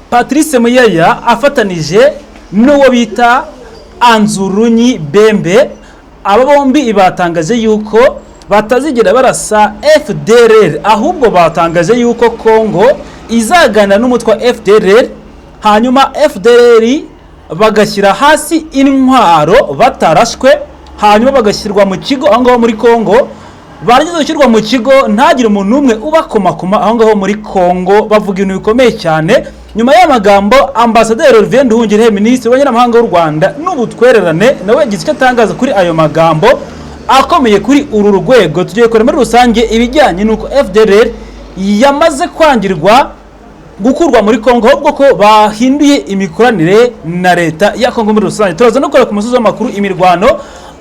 Patrice Muyaya afatanije n'uwo bita Anzurunyi Bembe, aba bombi batangaje yuko batazigera barasa FDLR, ahubwo batangaje yuko Kongo izagana n'umutwe wa FDLR, hanyuma FDLR bagashyira hasi intwaro batarashwe, hanyuma bagashyirwa mu kigo aho ngaho muri Kongo. Barangiza gushyirwa mu kigo ntagire umuntu umwe ubakomakoma aho ngaho muri Kongo. Bavuga ibintu bikomeye cyane. Nyuma y'amagambo, Ambasaderi Olivier Nduhungirehe, Minisitiri w'Abanyamahanga w'u Rwanda n'ubutwererane, nawe yagize icyo atangaza kuri ayo magambo akomeye kuri uru rwego. Tugiye kureba muri rusange ibijyanye n'uko FDLR yamaze kwangirwa gukurwa muri Kongo, ahubwo ko bahinduye imikoranire na leta ya Kongo muri rusange. Turaza no kureba ku musozi w'amakuru imirwano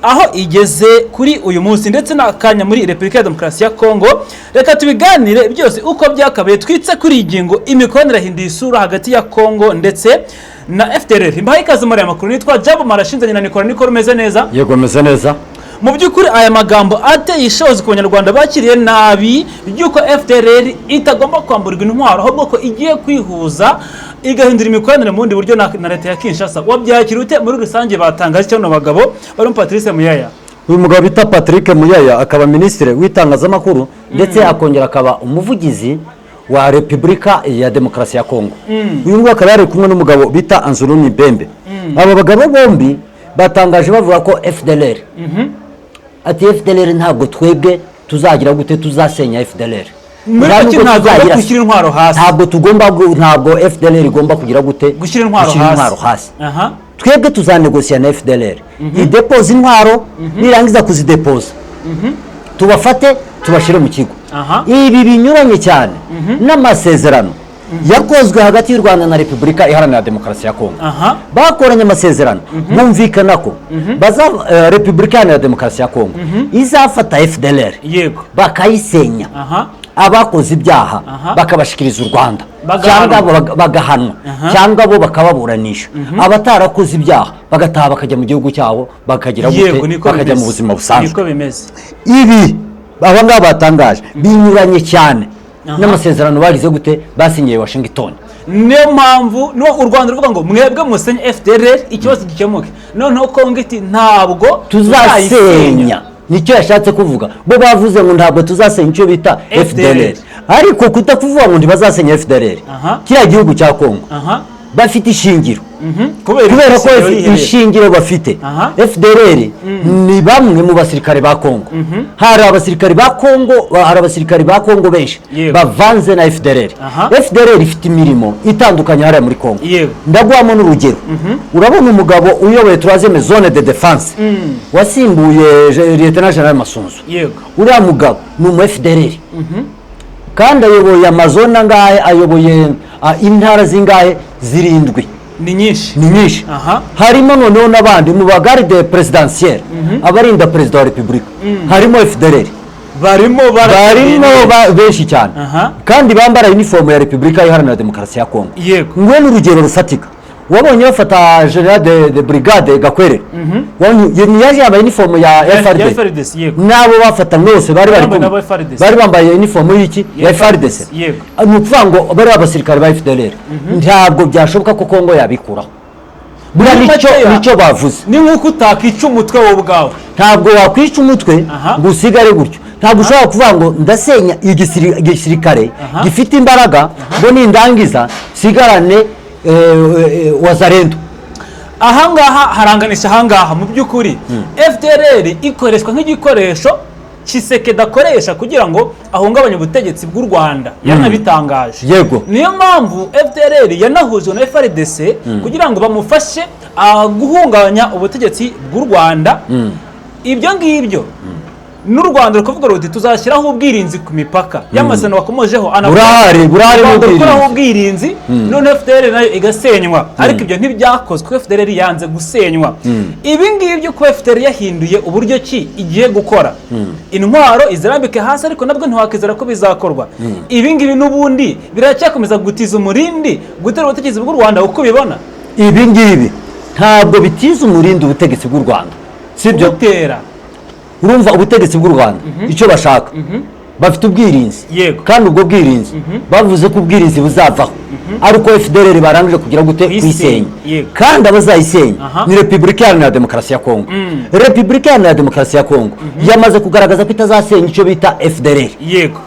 aho igeze kuri uyu munsi, ndetse n'akanya muri Repubulika ya Demokarasi ya Kongo. Reka tubiganire byose uko byakabaye. Twitse kuri ingingo imikoranire yahinduye isura hagati ya Kongo ndetse na FDLR. Mbahaye ikaze muri aya makuru. Nitwa Jabo Marashinze na Nikora. Nikora umeze neza? Yego meze neza. Mu by'ukuri aya magambo ateye ishozi ku Banyarwanda bakiriye nabi by'uko FDLR itagomba kwamburwa intwaro, ahubwo ko igiye kwihuza igahindura imikoranire mu bundi buryo na leta ya Kinshasa. Wabyakira ute muri rusange batangaje cyane abagabo barimo Patrice Muyaya? Uyu mugabo bita Patrick Muyaya akaba Minisitiri w'itangazamakuru ndetse akongera akaba umuvugizi wa Repubulika ya Demokarasi ya Kongo. Uyu nguyu akaba yari kumwe n'umugabo bita Anzurunyi Bembe. Aba bagabo bombi batangaje bavuga ko FDLR ati FDLR ntabwo twebwe tuzagira gute tuzasenya FDLR. Ntabwo FDLR igomba kugira gute gushyira intwaro hasi. Twebwe tuzanegosiya na FDLR idepoza intwaro, nirangiza kuzidepoza tubafate tubashire mu kigo. Ibi binyuranye cyane n'amasezerano yakozwe hagati y'u Rwanda na Repubulika Iharanira Demokarasi ya Kongo. Bakoranye amasezerano bumvikana ko Repubulika Iharanira Demokarasi ya Kongo izafata FDLR bakayisenya, abakoze ibyaha bakabashikiriza u Rwanda cyangwa bagahanwa cyangwa bo bakababuranisha, abatarakoze ibyaha bagataha bakajya mu gihugu cyabo bakagira gute bakajya mu buzima busanzwe. Ibi aba ngaba batangaje binyuranye cyane n'amasezerano bagize gute basinyiye Washington. Niyo mpamvu no u Rwanda ruvuga ngo mwebwe musenye FDLR ikibazo gikemuke, noneho Kongo iti ntabwo tuzasenya. Nicyo yashatse kuvuga, bo bavuze ngo ntabwo tuzasenya icyo bita FDLR, ariko kutakuvuga ngo ntibazasenya FDLR. Kiriya gihugu cya Kongo bafite ishingiro, kubera ko ishingiro bafite FDLR ni bamwe mu basirikare ba Kongo. Hari abasirikare ba Kongo benshi bavanze na FDLR. FDLR ifite imirimo itandukanye hariya muri Kongo. Ndaguhamo n'urugero, urabona umugabo uyoboye troisième zone de défense wasimbuye Lieutenant General Masunzu. Uriya mugabo ni umu FDLR kandi ayoboye amazone angahe, ayoboye intara zingahe? Zirindwi. Ni nyinshi. Harimo noneho n'abandi mu bagarde presidentielle abarinda perezida wa Repubulika harimo FDLR barimo benshi cyane kandi bambara uniform ya Repubulika Iharanira Demokarasi ya Kongo. Ngwe n'urugero rufatika, wabonye bafata General de Brigade Gakwere yaje yambaye uniform ya FARDC, nabo bafata mwese bari bambaye uniform y'iki ya FARDC. Ni ukuvuga ngo bari abasirikare ba FDLR ntabwo byashoboka ko Kongo yabikuraho. Bura nicyo bavuze, ni nk'uko utakica umutwe wowe ubwawe. Ntabwo wakwica umutwe ngo usigare gutyo. Ntabwo ushobora kuvuga ngo ndasenya igisirikare gifite imbaraga ngo nindangiza sigarane wazarendo. Ahangaha haranganisha ahangaha mu by'ukuri FDLR ikoreshwa nk'igikoresho Tshisekedi akoresha kugira ngo ahungabanye ubutegetsi bw'u Rwanda. Yanabitangaje. Niyo mpamvu FDLR yanahujwe na FARDC kugira ngo bamufashe guhungabanya ubutegetsi bw'u Rwanda. Ibyo ngibyo n'u Rwanda rukavuga ruti tuzashyiraho ubwirinzi ku mipaka y'amasezerano wakomojeho gukuraho ubwirinzi, none FDLR nayo igasenywa. Ariko ibyo ntibyakozwe, FDLR yanze gusenywa. Ibi ngibyo ko FDLR yahinduye uburyo ki igiye gukora intwaro izirambike hasi, ariko nabwo ntiwakizera ko bizakorwa. Ibi ngibi n'ubundi biracyakomeza gutiza umurindi gutera ubutegetsi bw'u Rwanda uko bibona. Ibi ngibi ntabwo bitiza umurindi ubutegetsi bw'u Rwanda, sibyo gutera. Urumva ubutegetsi bw'u Rwanda icyo bashaka bafite ubwirinzi, kandi ubwo bwirinzi bavuze ko ubwirinzi buzavaho ari uko FDLR barangije kugira gute kuyisenya, kandi abazayisenya ni Repubulika Iharanira Demokarasi ya Kongo. Repubulika Iharanira Demokarasi ya Kongo yamaze kugaragaza ko itazasenya icyo bita FDLR. Yego,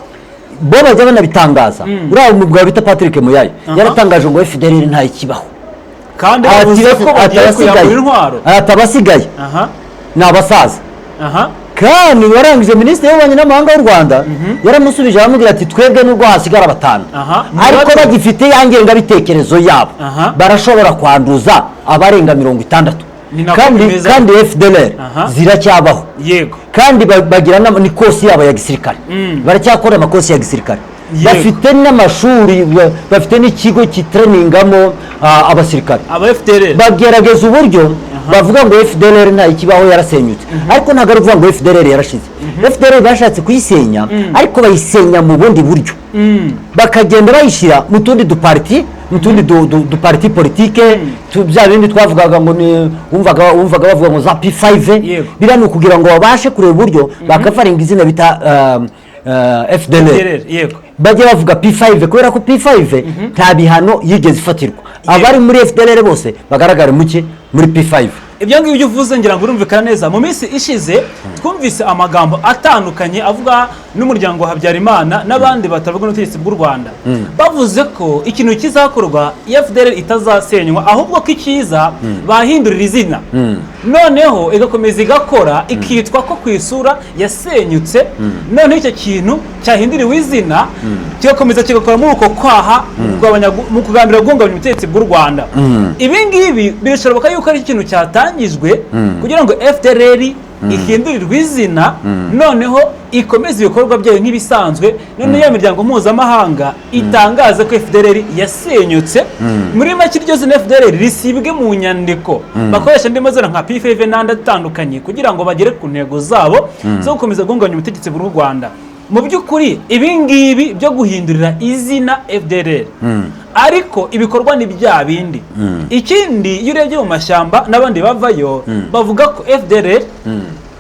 bo bajya banabitangaza. Uriya umugabo bita Patrick Muyaya yaratangaje ngo FDLR nta ikibaho, kandi bavuze ko bagiye kuyambura intwaro, atabasigaye ni abasaza. Kandi warangije Minisitiri w'Ububanyi n'Amahanga w'u Rwanda yaramusubije aramubwira ati twebwe nubwo hasigara batanu ariko bagifite ya ngengabitekerezo yabo barashobora kwanduza abarenga 60, kandi FDLR ziracyabaho, kandi bagira n'ikosi yabo ya gisirikare, baracyakora amakosi ya gisirikare, bafite n'amashuri, bafite n'ikigo kitreningamo abasirikare. Bagerageza uburyo bavuga ngo FDLR nta ikibaho yarasenyutse, ariko ntabwo ari ukuvuga ngo FDLR yarashize. FDLR bashatse kuyisenya ariko bayisenya mu bundi buryo, bakagenda bayishyira mu tundi duparti, mu tundi duparti politike, bya bindi twavugaga ngo wumvaga bavuga ngo za P5. Biriya ni ukugira ngo babashe kureba uburyo bakafaringa izina bita FDLR, bajya bavuga P5 kubera ko P5 nta bihano yigeze ifatirwa. Abari muri FDLR bose bagaragara muke muri P5. Ibyo ngibyo uvuze ngira ngo urumvikana neza. Mu minsi ishize twumvise amagambo atandukanye avuga n'umuryango wa Habyarimana n'abandi batavuga n'ubutegetsi bw'u Rwanda, bavuze ko ikintu kizakorwa FDLR itazasenywa, ahubwo ko ikiza bahindurira izina, noneho igakomeza igakora ikitwa ko ku isura yasenyutse, noneho icyo kintu cyahinduriwe izina kigakomeza kigakora muri uko kwaha mu kugambira guhungabanya ubutegetsi bw'u Rwanda. Ibi ngibi birashoboka yuko ari ikintu cyatangijwe kugira ngo FDLR ihindurirwe izina, noneho ikomeza ibikorwa byayo nk'ibisanzwe, noneho iyo miryango mpuzamahanga itangaza ko FDLR yasenyutse. Muri make iryo zina FDLR risibwe mu nyandiko, bakoresha andi mazina nka P5 n'andi atandukanye kugira ngo bagere ku ntego zabo zo gukomeza guhungabanya ubutegetsi bw'u Rwanda. Mu by'ukuri ibi ngibi byo guhindurira izina FDLR, ariko ibikorwa ni bya bindi. Ikindi iyo urebye mu mashyamba n'abandi bavayo bavuga ko FDLR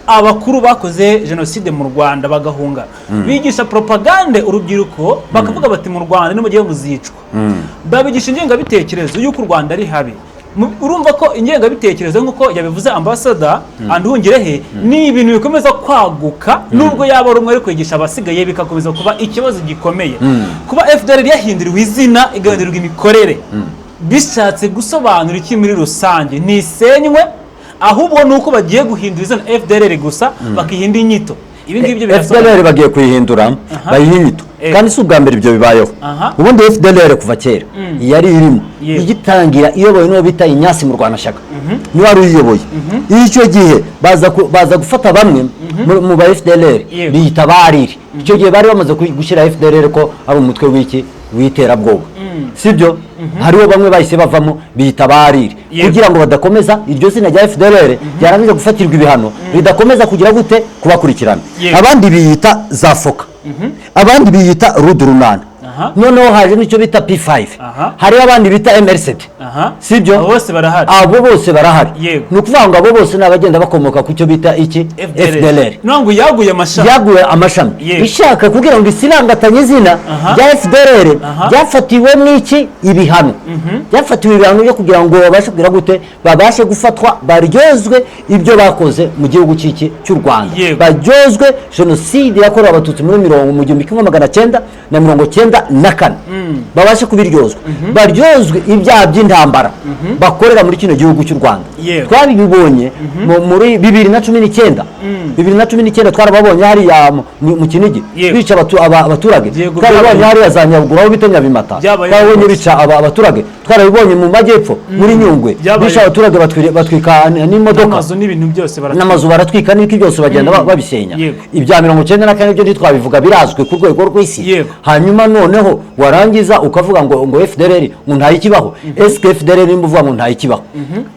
abakuru bakoze jenoside mu Rwanda bagahunga, bigisha propagande urubyiruko, bakavuga bati mu Rwanda nimugiye muzicwa, babigisha ingengabitekerezo y'uko u Rwanda ari habi. Urumva ko ingengabitekerezo nk'uko yabivuze Ambassador Nduhungirehe ni ibintu bikomeza kwaguka, nubwo yaba rumwe ari kwigisha abasigaye bikakomeza kuba ikibazo gikomeye. Kuba FDLR yahinduriwe izina igahindurirwa imikorere, bishatse gusobanura iki muri rusange? Nisenywe, ahubwo nuko bagiye guhindura izina FDLR gusa bakihindura inyito. Ibi ngibyo birasobanura FDLR bagiye kuyihindura bayihinyito, kandi si ubwa mbere ibyo bibayeho. Ubundi FDLR kuva kera yari irimo igitangira iyoboye n'uwo bita Inyasi mu Rwanashyaka, niwe wari uyiyoboye. Icyo gihe baza gufata bamwe mu ba FDLR biyita Bariri. Icyo gihe bari bamaze gushyira FDLR ko ari umutwe w'iterabwoba, sibyo? Hariho bamwe bahise bavamo biyita Bariri kugira ngo badakomeza iryo zina rya FDLR ryarangiza gufatirwa ibihano, ridakomeza kugira gute kubakurikirana. Abandi biyita Zafoka, abandi biyita Rudurunana, noneho haje n'icyo bita P5, hariho abandi bita MRCD, sibyo? Abo bose barahari. Ni ukuvuga ngo abo bose n'abagenda bakomoka ku cyo bita iki FDLR. Ntabwo yaguye amashami ishaka kugira ngo isirangatanye izina rya FDLR ryafatiwe n'iki ibihano, byafatiwe ibihano byo kugira ngo babashe kugira gute babashe gufatwa, baryozwe ibyo bakoze mu gihugu cy'u Rwanda, baryozwe jenoside yakorewe abatutsi muri 1994 babashe kubiryozwa, baryozwe ibyaha by'intambara bakorera muri kino gihugu cy'u Rwanda. Twabibonye muri 2019 twarababonye hariya mu Kinigi bica abaturage, twabibonye hariya za Nyaruguru aho bita Nyabimata, twabonye bica abaturage, twarabibonye mu majyepfo muri Nyungwe bica abaturage batwika n'imodoka n'amazu baratwika n'iki byose bagenda babisenya. Ibya 1994 byo ntitwabivuga, birazwe ku rwego rw'isi. Hanyuma noneho warangiza ukavuga ngo FDLR ngo nta ikibaho. FDLR nimba uvuga ngo nta ikibaho,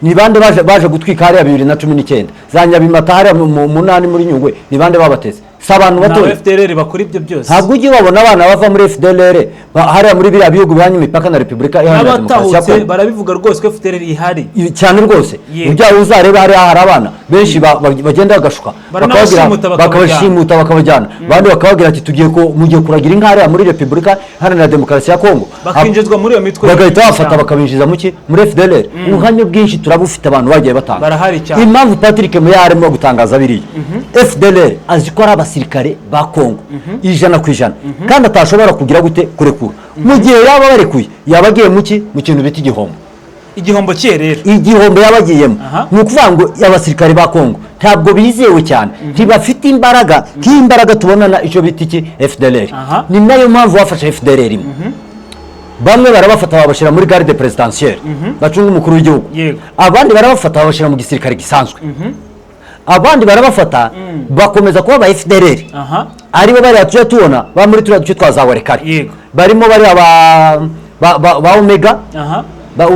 ni bande baje gutwika hariya 2019 za Nyabimata hariya mu munani muri Nyungwe, ni bande babateze? si abantu na batoya FDLR bakora ibyo byose ntabwo ujye babona abana bava muri FDLR hariya muri biriya bihugu bihanye imipaka na Repubulika Iharanira Demokarasi ya n'abatahutse Kongo barabivuga rwose ko FDLR ihari cyane rwose Yego. ibyaha uzareba hariya hari abana benshi bagenda bagashuka bakabashimuta bakabajyana abandi bakababwira ati mugiye kuragira inka hariya muri Repubulika Iharanira Demokarasi ya Kongo bakinjizwa muri iyo mitwe bagahita bafata bakabinjiza muri FDLR ubuhamya bwinshi turabufite abantu bagiye batanga barahari cyane impamvu Patrick Meya arimo gutangaza biriya FDLR azi ko ari abasirikare ba Kongo 100% kandi atashobora kugira gute kurekura mu gihe yaba barekuye yaba agiye mu kintu bita igihombo cye rero igihombo yabagiyemo ni ukuvuga ngo abasirikare ba Kongo ntabwo bizewe cyane ntibafite imbaraga nk'imbaraga tubona na icyo bita iki FDLR ni nayo mpamvu bafashe FDLR imwe bamwe barabafata babashyira muri garde presidentielle bacunga umukuru w'igihugu abandi barabafata babashyira mu gisirikare gisanzwe abandi barabafata bakomeza kuba ba FDLR aribo bariya tujya tubona ba muri turiya duce twa za Warekare barimo bariya ba Omega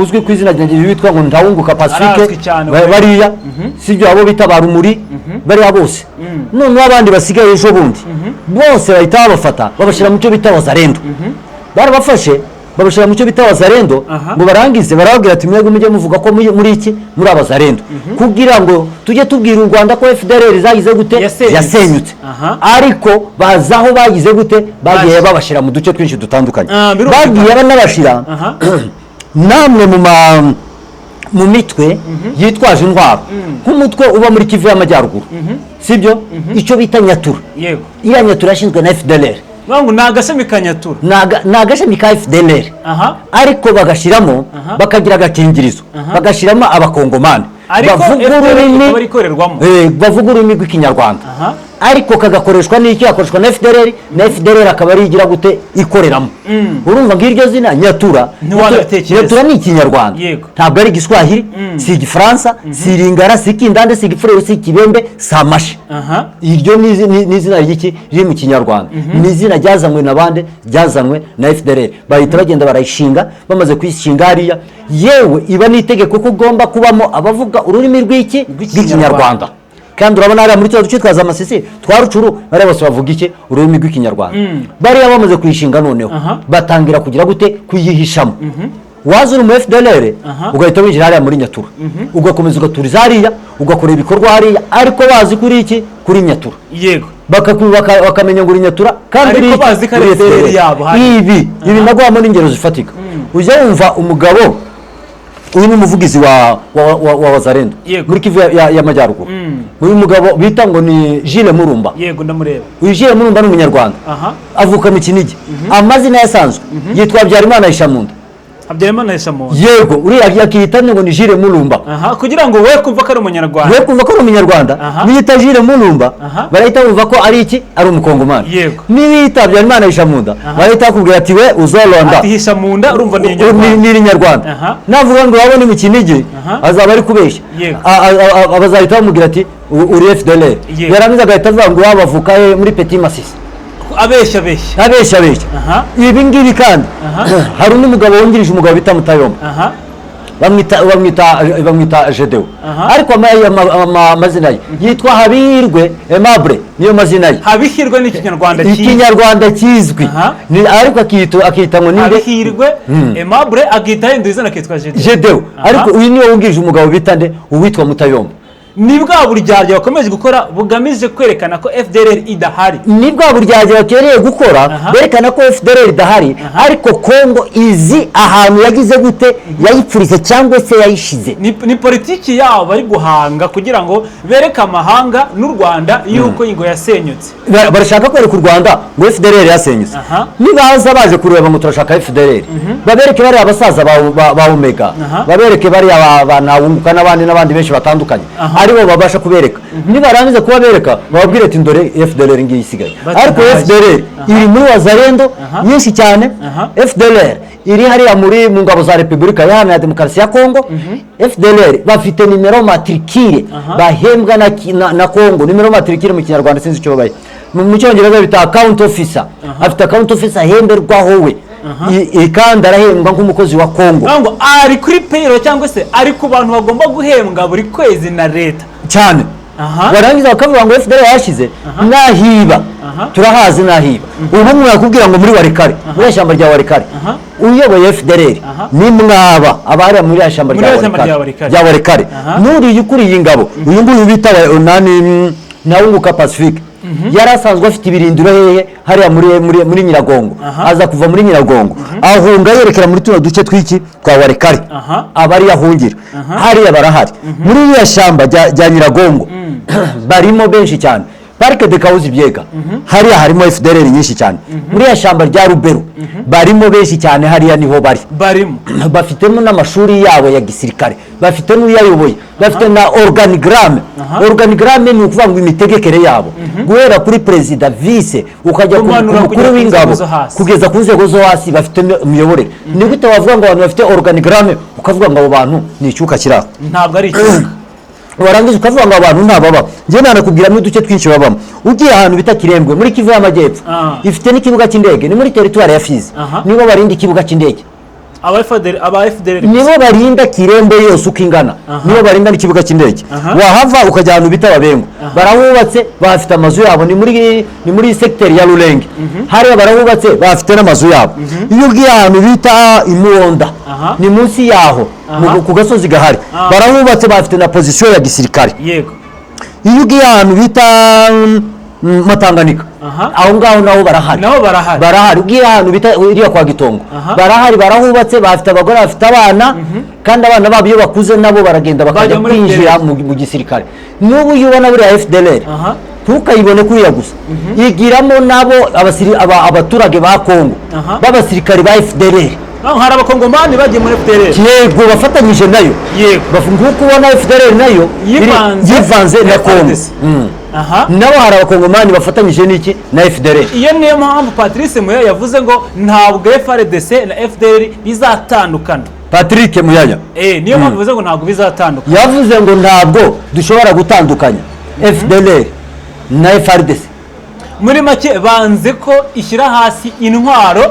uzwi ku izina bitwa ngo Ndawunguka Pacifique bariya sibyo abo bita ba Rumuri bariya bose none abandi basigaye ejo bundi bose bahita babafata babashyira mu cyo bita Wazalendo barabafashe babashyira mu cyo bita Wazalendo ngo barangize barababwira ati mwebwe mujye muvuga ko muri iki muri Abazalendo kugira ngo tujye tubwira u Rwanda ko FDLR zagize gute yasenyutse ariko bazaho bagize gute bagiye babashyira mu duce twinshi dutandukanye bagiye banabashyira namwe mu mitwe yitwaje intwaro nk'umutwe uba muri Kivu y'Amajyaruguru sibyo icyo bita Nyatura iriya Nyatura yashinzwe na FDLR bangu ni agashami ka Nyatura ni agashami ka FDLR ariko bagashyiramo bakagira agakingirizo bagashyiramo abakongomani bavuga ururimi rw'ikinyarwanda ariko kagakoreshwa n'iki gakoreshwa na FDLR akaba ari igira gute ikoreramo urumva ngiryo zina Nyatura ni ikinyarwanda ntabwo ari igiswahili si igifaransa si iringara si ikindande si igifurero si ikibembe si amashi iryo ni izina ry'iki riri mu kinyarwanda ni izina ryazanywe n'abandi ryazanywe na FDLR bahita bagenda barayishinga bamaze kuyishinga hariya yewe iba n'itegeko ko ugomba kubamo abavuga ururimi rw'ikinyarwanda kandi urabona hariya muri duce twa za Masisi twa Rucuru bariya bose bavuga iki ururimi rw'ikinyarwanda bariya bamaze kuyishinga noneho batangira kugira gute kuyihishamo waza uri mu FDLR ugahita winjira hariya muri Nyatura ugakomeza ugaturiza hariya ugakora ibikorwa hariya ariko bazi kuri iki kuri Nyatura bakamenya ngo uri Nyatura kandi ariko bazi ko ari FDLR yabo ibi nagwamo n'ingero zifatika ujya wumva umugabo uyu ni umuvugizi wa Wazalendo muri Kivu y'Amajyaruguru uyu mugabo bita ngo ni Jules Murumba yego ndamureba uyu Jules Murumba ni umunyarwanda avuka mu Kinigi amazina yasanzwe yitwa Habyarimana Ishamunda yego uriya yakita ngo ni Jules Murumba kugira ngo we kumva ko ari umunyarwanda niyita Jules Murumba barahita bumva ko ari iki ari umukongomani niyita Habyarimana Ishamunda barahita bakubwira ati we uzolonda ati Ishamunda urumva ni inyarwanda navuga ngo wabone mu Kinigi azaba ari kubeshya abazahita bamubwira ati uri FDLR yarangiza agahita avuga ngo wabavuka muri Petit Masisi abeshya ibi ngibi kandi hari undi mugabo wungirije umugabo bita Mutayomba bamwita Jedeo ariko amazina ye yitwa Habihirwe Aimable niyo mazina ye Habihirwe ni ikinyarwanda kizwi ariko akita ngo ninde Habihirwe Aimable akita hindu izina kitwa Jedeo ariko uyu niwe wungirije umugabo bita nde uwitwa Mutayomba ni bwa buryarya bakomeje gukora bugamije kwerekana ko FDLR idahari ni bwa buryarya bakereye gukora berekana ko FDLR idahari ariko Kongo izi ahantu yagize gute yayipfurise cyangwa se yayishize ni politiki yabo bari guhanga kugira ngo bereke amahanga n'u Rwanda yuko ingo yasenyutse barashaka kwereka u Rwanda ngo FDLR yasenyutse nibaza baje kureba ngo turashaka FDLR babereke bari abasaza ba Omega babereke bari abanawunguka n'abandi benshi batandukanye aribo babasha kubereka nibarangiza kubabereka bababwire ati ndore FDLR ngiye isigaye ariko FDLR iri muri Wazalendo nyinshi cyane FDLR iri hariya mu ngabo za Repubulika Iharanira Demokarasi ya Kongo FDLR bafite nimero matricule bahembwa na Kongo nimero matricule mu kinyarwanda sinzi icyo babaye mu cyongereza bita account officer afite account officer hemberwaho we kandi arahembwa nk'umukozi wa Kongo ngo ari kuri payroll cyangwa se ari ku bantu bagomba guhembwa buri kwezi na leta cyane barangiza bakavuga ngo FDL yashize nahiba turahazi nahiba ubu mwakubwira ngo muri Walikale muri ishyamba rya Walikale uyoboye FDL ni mwaba abari muri ishyamba rya Walikale nuri yukuriye ingabo uyu nguyu bita nani Nawunguka Pacifique yari asanzwe afite ibirindiro hehe hariya muri Nyiragongo aza kuva muri Nyiragongo ahunga yerekera muri tuno duce twiki twa Walikale abari yahungira hariya barahari muri ya shamba rya Nyiragongo barimo benshi cyane Parike de Kauzi Biega hariya harimo FDL nyinshi cyane muri ya shamba rya Rubero barimo benshi cyane hariya niho barimo bafitemo n'amashuri yabo ya gisirikare bafite n'uyayoboye bafite na organigramme ni ukuvuga ngo imitegekere yabo guhera kuri president vice ukajya ku mukuru w'ingabo kugeza ku nzego zo hasi bafite imiyoborere ni gute wavuga ngo abantu bafite organigramme ukavuga ngo abo bantu ni icyuka kiraho ntabwo ari icyuka warangiza ukavuga ngo abantu ntababa njye nanakubwira mu duce twinshi babamo ugiye ahantu bita Kirembwe muri Kivu y'Amajyepfo ifite n'ikibuga cy'indege ni muri territoire ya Fizi nibo barinda ikibuga cy'indege aba FDL nibo barinda Kirembwe yose uko ingana nibo barinda n'ikibuga cy'indege wahava ukajya ahantu bita Babengo barahubatse bafite amazu yabo ni muri secteur ya Rulenge hariya barahubatse bafite n'amazu yabo iyo ugiye ahantu bita Imuonda ni munsi yaho ku gasozi gahari barahubatse bafite na position ya gisirikare yego iyo ugiye ahantu bita Matanganika aho ngaho nabo barahari ugiye ahantu bita iriya kwa Gitongo barahari barahubatse bafite abagore bafite abana kandi abana babo iyo bakuze nabo baragenda bakajya kwinjira mu gisirikare n'ubu yubona buriya FDL ntukayibone kuriya gusa yigiramo nabo abaturage ba Kongo b'abasirikare ba FDL hari abakongomani bagiye muri FDL yego bafatanyije nayo yego nguko ubona FDL nayo yivanze na Kongo nabo hari abakongomani bafatanyije n'iki na FDL iyo niyo mpamvu Patrice Muyaya yavuze ngo ntabwo FARDC na FDL bizatandukana Patrick Muyaya niyo mpamvu yavuze ngo ntabwo bizatandukana yavuze ngo ntabwo dushobora gutandukanya FDL na FARDC muri make banze ko ishyira hasi intwaro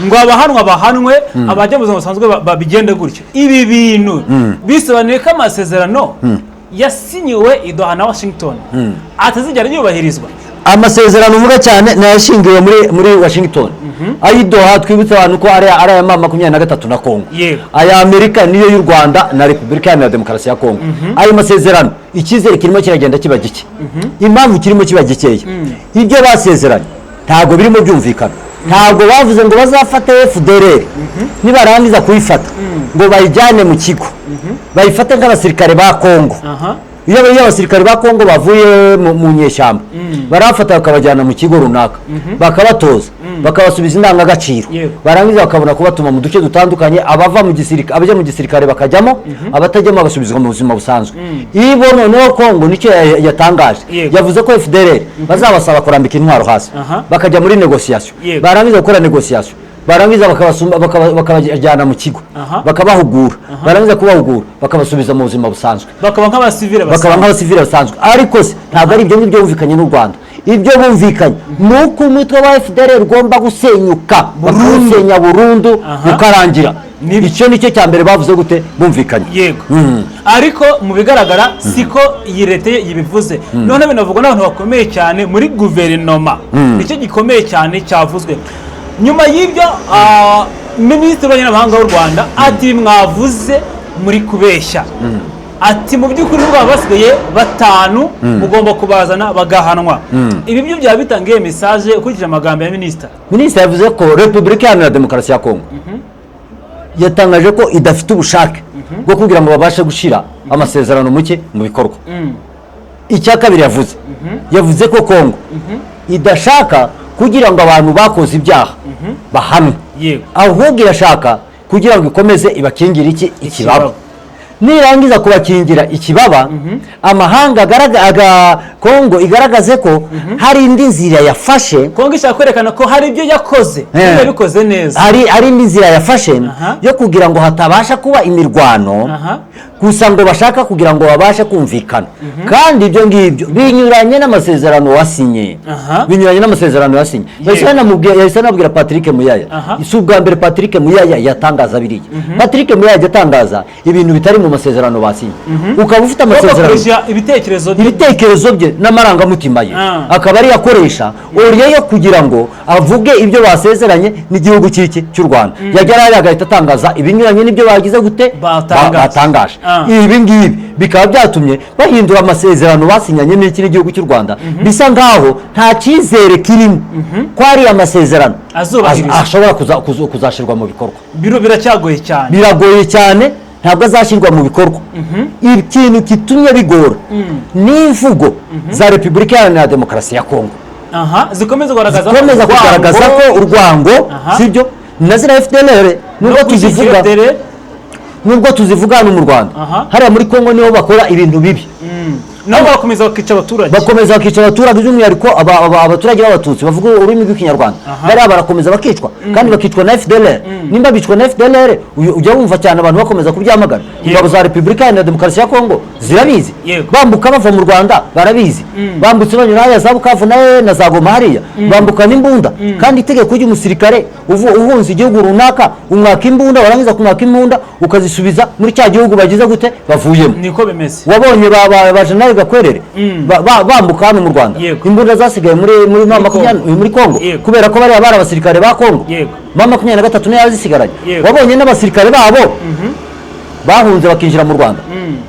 ngo abahanwa bahanwe abajya mu buzima busanzwe babigende gutyo ibi bintu bisobanuye ko amasezerano yasinyiwe i Doha na Washington atazigera yubahirizwa amasezerano uvuga cyane nayashingiwe muri Washington ayi Doha twibutse abantu ko ari aya mama 23 na Kongo aya Amerika niyo y'u Rwanda na Repubulika ya Demokarasi ya Kongo ayo masezerano ikizere kirimo kiragenda kiba gike impamvu kirimo kiba gikeye ibyo basezeranye ntago birimo byumvikana ntago bavuze ngo bazafata FDL nibarangiza kuyifata ngo bayijyane mu kigo bayifate nk'abasirikare ba Kongo iyo abasirikare ba Kongo bavuye mu nyeshyamba barafata bakabajyana mu kigo runaka bakabatoza bakabasubiza indangagaciro barangiza bakabona kubatuma mu duce dutandukanye abava mu gisirikare abajya mu gisirikare bakajyamo abatajyamo bagasubizwa mu buzima busanzwe ibo noneho Kongo nicyo yatangaje yavuze ko FDL bazabasaba kurambika intwaro hasi bakajya muri negociation barangiza gukora negociation barangiza bakabajyana mu kigo bakabahugura barangiza kubahugura bakabasubiza mu buzima busanzwe bakaba nk'abasivile basanzwe ariko se ntabwo ari ibyo ngibyo bumvikanye n'u Rwanda ibyo bumvikanye nuko umutwe wa FDL ugomba gusenyuka bakawusenya burundu ukarangira icyo nicyo cya mbere bavuze gute bumvikanye yego ariko mu bigaragara siko iyi leta yibivuze none binavugwa n'abantu bakomeye cyane muri guverinoma nicyo gikomeye cyane cyavuzwe nyuma y'ibyo minisitiri w'abanyamahanga w'u Rwanda ati mwavuze muri kubeshya ati mu by'ukuri baba basigaye 5 mugomba kubazana bagahanwa ibi byo byaba bitangiye message ukurikije amagambo ya minisitiri yavuze ko Repubulika ya Demokarasi ya Kongo yatangaje ko idafite ubushake bwo kugira ngo babashe gushira amasezerano muke mu bikorwa icya kabiri yavuze ko Kongo idashaka kugira ngo abantu bakoze ibyaha bahanwe ahubwo irashaka kugira ngo ikomeze ibakingire ikibaba nirangiza kubakingira ikibaba amahanga Kongo igaragaze ko hari indi nzira yafashe Kongo ishaka kwerekana ko hari ibyo yakoze yabikoze neza hari indi nzira yafashe yo kugira ngo hatabasha kuba imirwano gusa ngo bashaka kugira ngo babashe kumvikana kandi ibyo ngibyo binyuranye n'amasezerano wasinye yahise anabwira Patrick Muyaya si ubwa mbere Patrick Muyaya yatangaza biriya Patrick Muyaya yatangaza ibintu bitari mu mu masezerano basinye ukaba ufite amasezerano bakoresha ibitekerezo bye n'amarangamutima ye akaba ari yakoresha uriye yo kugira ngo avuge ibyo basezeranye n'igihugu cy'u Rwanda yagera hariya agahita atangaza ibinyuranye n'ibyo bagize gute batangaje ibi ngibi bikaba byatumye bahindura amasezerano basinyanye n'iki n'igihugu cy'u Rwanda bisa ngaho nta cyizere kirimo ko ari amasezerano ashobora kuzashirwa mu bikorwa biragoye cyane ntabwo azashyirwa mu bikorwa ikintu kitumye bigora n'imvugo za Repubulika Iharanira Demokarasi ya Kongo zikomeza kugaragaza ko urwango sibyo na zira FDLR nubwo tuzivuga hano mu Rwanda hariya muri Kongo niho bakora ibintu bibi nabo bakomeza bakica abaturage by'umwihariko abaturage b'abatutsi bavuga ururimi rw'ikinyarwanda bariya barakomeza bakicwa kandi bakicwa na FDLR nimba bicwa na FDLR ujya wumva cyane abantu bakomeza kubyamagana ingabo za Repubulika Iharanira Demokarasi ya Kongo zirabizi bambuka bava mu Rwanda barabizi bambutse banyura hariya za Bukavu na za Goma hariya bambuka n'imbunda kandi itegeko ry'umusirikare uhunze igihugu runaka umwaka imbunda warangiza kumwaka imbunda ukazisubiza muri cya gihugu bagize gute bavuyemo niko bimeze wabonye baje nawe gakwerere bambuka hano mu Rwanda imbunda zasigaye muri Kongo kubera ko bari abasirikare ba Kongo mama 23 niyo yazisigaranye wabonye n'abasirikare babo bahunze bakinjira mu Rwanda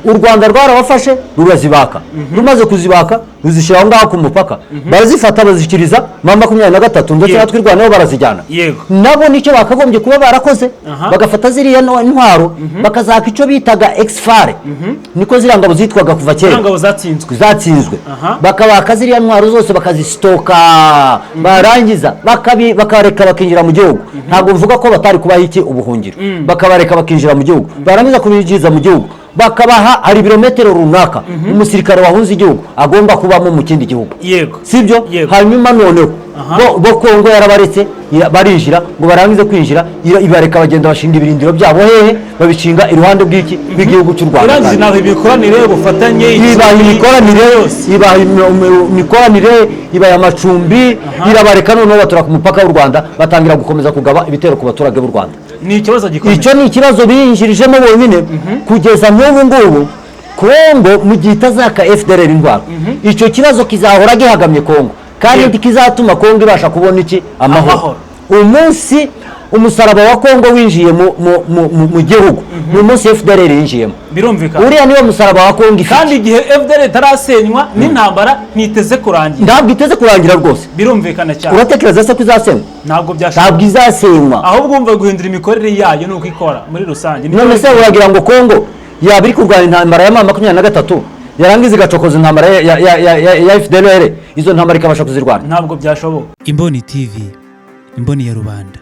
u Rwanda rwarabafashe rurazibaka rumaze kuzibaka ruzishyira ngaho ku mupaka barazifata bazishyikiriza mama 23 ndetse natwe Rwanda barazijyana nabo nicyo bakagombye kuba barakoze bagafata ziriya ntwaro bakazaka icyo bitaga exfare niko zirangabo zitwaga kuva kera zirangabo zatsinzwe bakabaka ziriya ntwaro zose bakazisitoka barangiza bakareka bakinjira mu gihugu ntabwo bivuga ko batari kubaha iki ubuhungiro bakabareka bakinjira mu gihugu barangiza kubinjiza mu gihugu bakabaha hari ibirometero runaka umusirikare wahunze igihugu agomba kubamo mu kindi gihugu sibyo hanyuma noneho bo Kongo yarabaretse barinjira ngo barangize kwinjira ibareka bagenda bashinga ibirindiro byabo hehe babishinga iruhande bw'igihugu cy'u Rwanda irangiza naho ibikoranire ubufatanye imikoranire ibaye amacumbi irabareka noneho batura ku mupaka w'u Rwanda batangira gukomeza kugaba ibitero ku baturage b'u Rwanda ni ikibazo gikomeye icyo ni ikibazo binjirijemo bonyine kugeza n'ubu ngubu Kongo mu gihe itazaka FDLR indwara icyo kibazo kizahora gihagamye Kongo kandi kizatuma Kongo ibasha kubona iki amahoro umunsi umusaraba wa Kongo winjiye mu gihugu mu munsi FDLR yinjiyemo birumvikana uriya niwo musaraba wa Kongo kandi igihe FDLR itarasenywa n'intambara ntiteze kurangira ntabwo iteze kurangira rwose birumvikana cyane uratekereza se ko izasenywa ntabwo izasenywa ahubwo umva guhindura imikorere yayo nuko ikora muri rusange none se uragira ngo Kongo yaba iri kurwanya intambara ya 23 yarangiza igacokoza intambara ya FDLR izo ntambara ikabasha kuzirwana ntabwo byashoboka Imboni TV imboni ya rubanda.